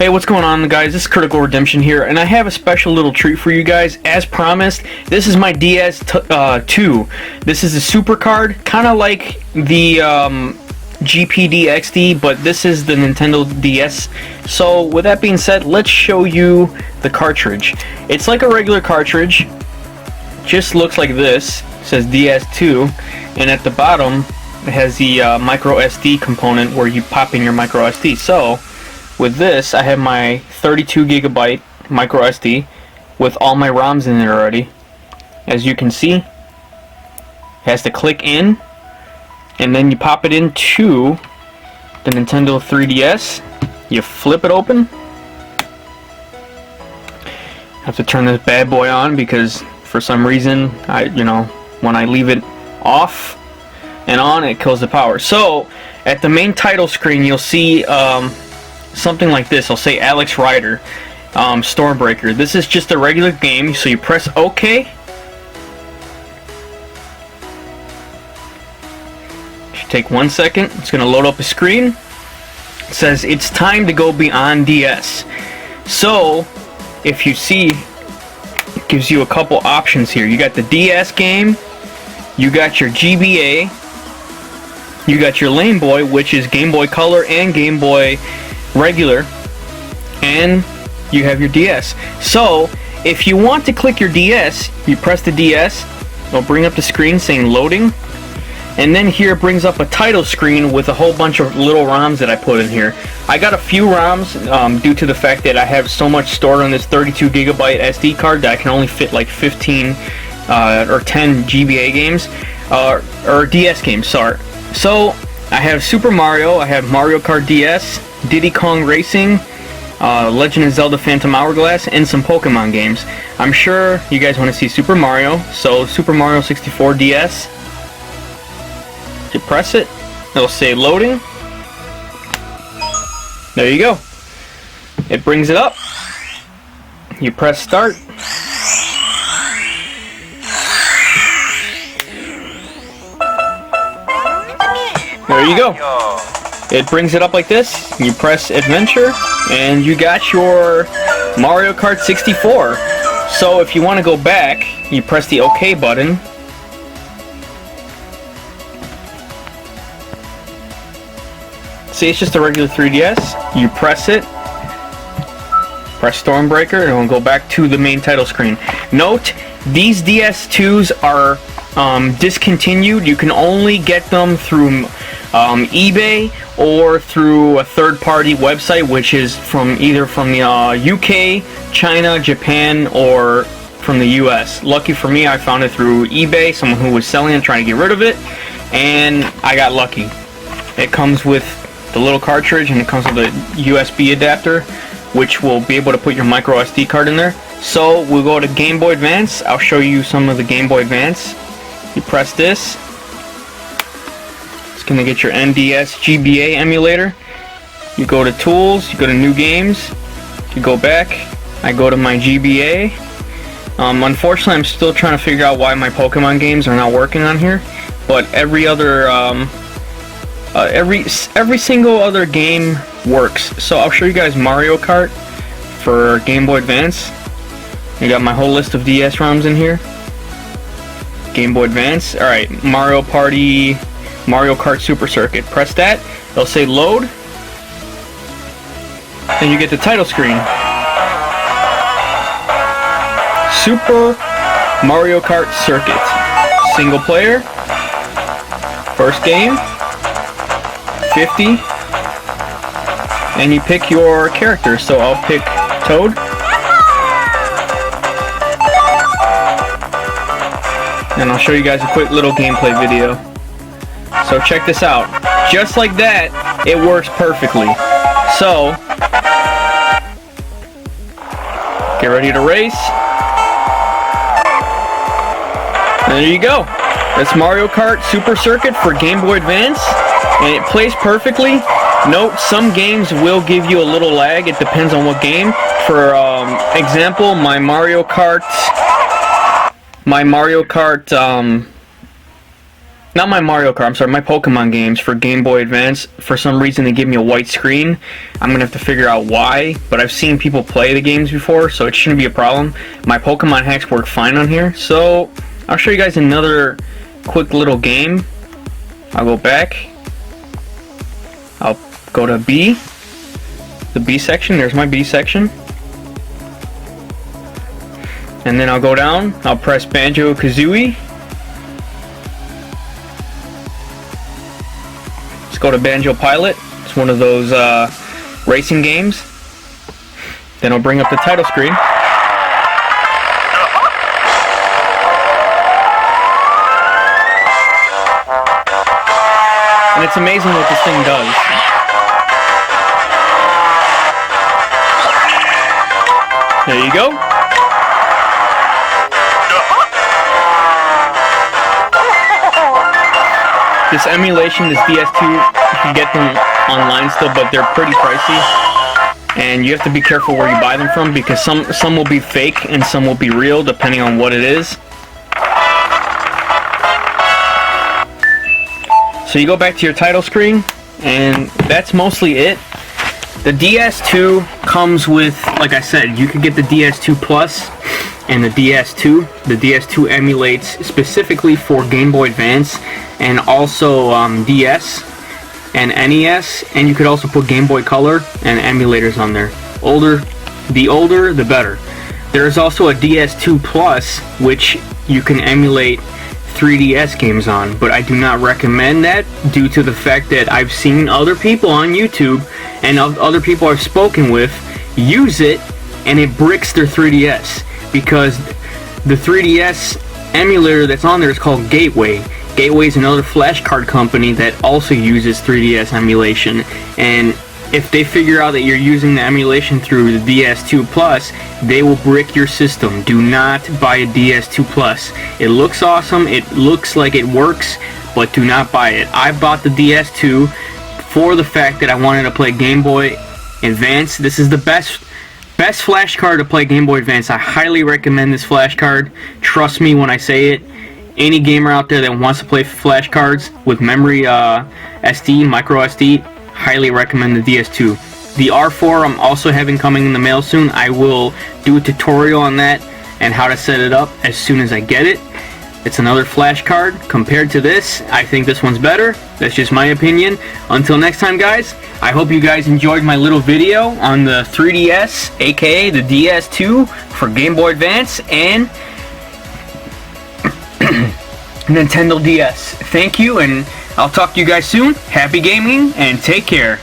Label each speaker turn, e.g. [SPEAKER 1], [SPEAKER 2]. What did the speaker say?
[SPEAKER 1] Hey, what's going on, guys? This is Critical Redemption here, and I have a special little treat for you guys. As promised, this is my DSTWO. This is a Supercard, kind of like the GPD XD, but this is the Nintendo DS. So, with that being said, let's show you the cartridge. It's like a regular cartridge, just looks like this. It says DS2, and at the bottom, it has the micro SD component where you pop in your micro SD. So, with this, I have my 32 gigabyte micro SD with all my ROMs in there already. As you can see, it has to click in, and then you pop it into the Nintendo 3DS. You flip it open. I have to turn this bad boy on because for some reason, when I leave it off and on, it kills the power. So, at the main title screen, you'll see something like this. I'll say Alex Rider, Stormbreaker. This is just a regular game, so you press OK. Should take 1 second. It's going to load up a screen. It says it's time to go beyond DS. So, if you see, it gives you a couple options here. You got the DS game, you got your GBA, you got your Lane Boy, which is Game Boy Color and Game Boy regular, and you have your DS. So if you want to click your DS, you press the DS, it'll bring up the screen saying loading, and then here it brings up a title screen with a whole bunch of little ROMs that I put in here. I got a few ROMs due to the fact that I have so much stored on this 32 gigabyte SD card that I can only fit like 15 or 10 GBA games or DS games, sorry. So I have Super Mario, I have Mario Kart DS, Diddy Kong Racing, Legend of Zelda Phantom Hourglass, and some Pokemon games. I'm sure you guys want to see Super Mario, so Super Mario 64 DS. You press it, it'll say loading. There you go. It brings it up. You press start. There you go. It brings it up like this. You press adventure, and you got your Mario Kart 64. So if you want to go back, you press the OK button. See, it's just a regular 3DS. You press it, press Stormbreaker, and it'll go back to the main title screen. Note, these DS2s are discontinued. You can only get them through eBay or through a third-party website, which is either from the UK, China, Japan, or from the US. Lucky for me, I found it through eBay, someone who was selling it, trying to get rid of it, and I got lucky. It comes with the little cartridge, and it comes with a USB adapter, which will be able to put your micro SD card in there. So we'll go to Game Boy Advance. I'll show you some of the Game Boy Advance. You press this. It's going to get your NDS GBA emulator. You go to Tools, you go to New Games, you go back. I go to my GBA. Unfortunately, I'm still trying to figure out why my Pokemon games are not working on here, but every other every single other game works. So I'll show you guys Mario Kart for Game Boy Advance. I got my whole list of DS ROMs in here. Game Boy Advance. Alright, Mario Kart Super Circuit. Press that. It'll say load. Then you get the title screen. Super Mario Kart Circuit. Single player. First game. 50. And you pick your character. So I'll pick Toad. And I'll show you guys a quick little gameplay video. So check this out. Just like that, it works perfectly. So, get ready to race. And there you go. That's Mario Kart Super Circuit for Game Boy Advance. And it plays perfectly. Note, some games will give you a little lag. It depends on what game. For example, my Mario Kart not my Mario Kart, I'm sorry, my Pokemon games for Game Boy Advance, for some reason they give me a white screen. I'm gonna have to figure out why, but I've seen people play the games before, so it shouldn't be a problem. My Pokemon hacks work fine on here, so I'll show you guys another quick little game. I'll go back. I'll go to B, the B section. There's my B section. And then I'll go down. I'll press Banjo-Kazooie. Let's go to Banjo Pilot. It's one of those racing games. Then I'll bring up the title screen. And it's amazing what this thing does. There you go. This emulation, this DS2, you can get them online still, but they're pretty pricey. And you have to be careful where you buy them from, because some will be fake and some will be real, depending on what it is. So you go back to your title screen, and that's mostly it. The DS2 comes with, like I said, you can get the DS2 Plus and the DS2. The DS2 emulates specifically for Game Boy Advance and also DS and NES, and you could also put Game Boy Color and emulators on there. The older, the better. There is also a DS2 Plus, which you can emulate 3DS games on, but I do not recommend that due to the fact that I've seen other people on YouTube and other people I've spoken with use it, and it bricks their 3DS, because the 3DS emulator that's on there is called Gateway. Gateway is another flash card company that also uses 3DS emulation, and if they figure out that you're using the emulation through the DS2 Plus, they will brick your system. Do not buy a DS2 Plus. It looks awesome, it looks like it works, but do not buy it. I bought the DS2 for the fact that I wanted to play Game Boy Advance. This is the best flash card to play Game Boy Advance. I highly recommend this flash card. Trust me when I say it. Any gamer out there that wants to play flash cards with memory SD, micro SD, highly recommend the DS2. The R4 I'm also having coming in the mail soon. I will do a tutorial on that and how to set it up as soon as I get it. It's another flash card. Compared to this, I think this one's better. That's just my opinion. Until next time, guys, I hope you guys enjoyed my little video on the 3DS, aka the DS2 for Game Boy Advance and Nintendo DS. Thank you, and I'll talk to you guys soon. Happy gaming, and take care.